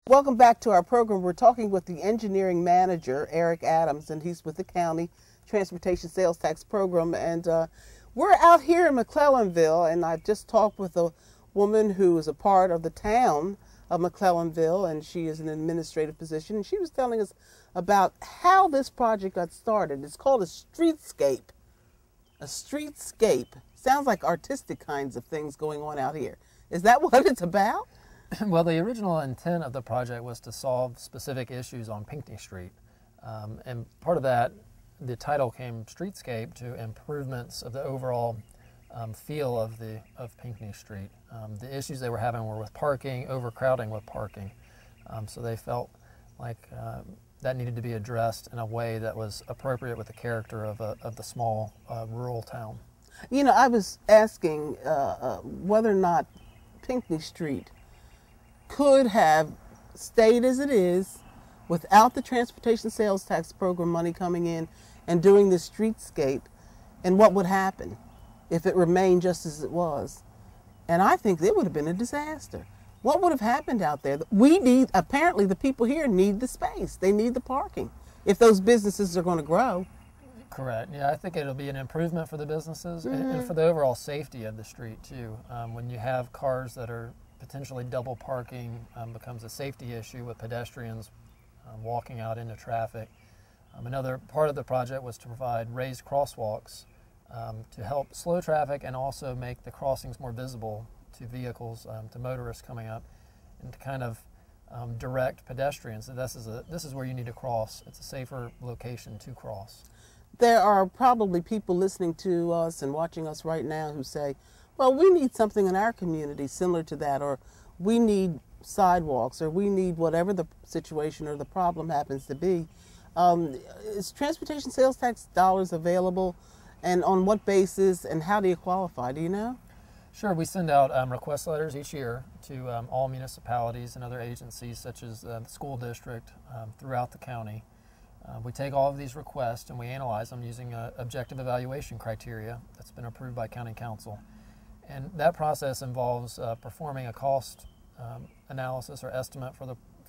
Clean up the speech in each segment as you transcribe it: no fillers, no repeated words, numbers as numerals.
Welcome back to our program. We're talking with the engineering manager, Eric Adams, and he's with the County Transportation Sales Tax Program. And we're out here in McClellanville, and I've just talked with a woman who is a part of the town of McClellanville, and she is in an administrative position. And she was telling us about how this project got started. It's called a streetscape. A streetscape. Sounds like artistic kinds of things going on out here. Is that what it's about? Well, the original intent of the project was to solve specific issues on Pinckney Street. And part of that, the title came Streetscape, to improvements of the overall feel of Pinckney Street. The issues they were having were with parking, overcrowding with parking. So they felt like that needed to be addressed in a way that was appropriate with the character of the small rural town. You know, I was asking whether or not Pinckney Street could have stayed as it is without the Transportation Sales Tax Program money coming in and doing this streetscape, and what would happen if it remained just as it was. And I think it would have been a disaster. What would have happened out there? Apparently the people here need the space. They need the parking if those businesses are going to grow. Correct. Yeah, I think it'll be an improvement for the businesses and for the overall safety of the street too. When you have cars that are potentially double parking, becomes a safety issue with pedestrians walking out into traffic. Another part of the project was to provide raised crosswalks to help slow traffic and also make the crossings more visible to vehicles, to motorists coming up, and to kind of direct pedestrians that this is where you need to cross. It's a safer location to cross. There are probably people listening to us and watching us right now who say, well, we need something in our community similar to that, or we need sidewalks, or we need whatever the situation or the problem happens to be. Is transportation sales tax dollars available, and on what basis, and how do you qualify? Do you know? Sure. We send out request letters each year to all municipalities and other agencies such as the school district throughout the county. We take all of these requests and we analyze them using an objective evaluation criteria that's been approved by County Council. And that process involves performing a cost analysis or estimate for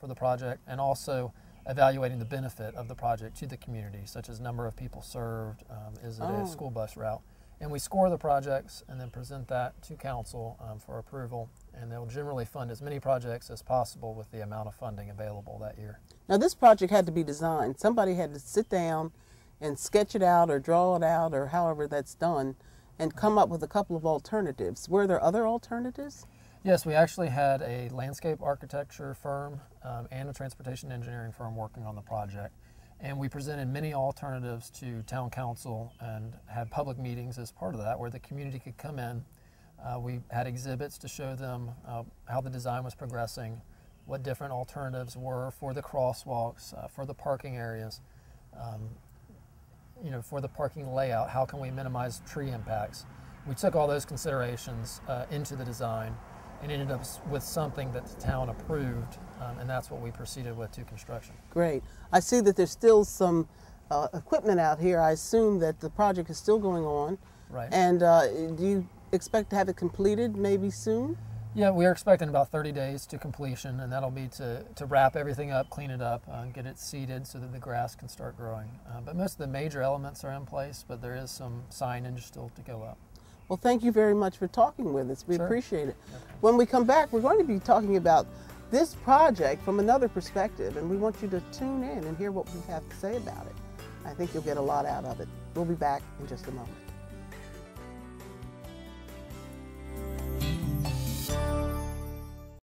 the project, and also evaluating the benefit of the project to the community, such as number of people served, is it a school bus route. And we score the projects and then present that to council for approval, and they'll generally fund as many projects as possible with the amount of funding available that year. Now, this project had to be designed. Somebody had to sit down and sketch it out or draw it out or however that's done and come up with a couple of alternatives. Were there other alternatives? Yes, we actually had a landscape architecture firm and a transportation engineering firm working on the project. And we presented many alternatives to town council and had public meetings as part of that where the community could come in. We had exhibits to show them how the design was progressing, what different alternatives were for the crosswalks, for the parking areas, for the parking layout, how can we minimize tree impacts. We took all those considerations into the design and ended up with something that the town approved, and that's what we proceeded with to construction. Great. I see that there's still some equipment out here. I assume that the project is still going on. Right. And do you expect to have it completed maybe soon? Yeah, we are expecting about 30 days to completion, and that'll be to wrap everything up, clean it up, get it seeded so that the grass can start growing. But most of the major elements are in place, but there is some signage still to go up. Well, thank you very much for talking with us. We appreciate it. Okay. When we come back, we're going to be talking about this project from another perspective, and we want you to tune in and hear what we have to say about it. I think you'll get a lot out of it. We'll be back in just a moment.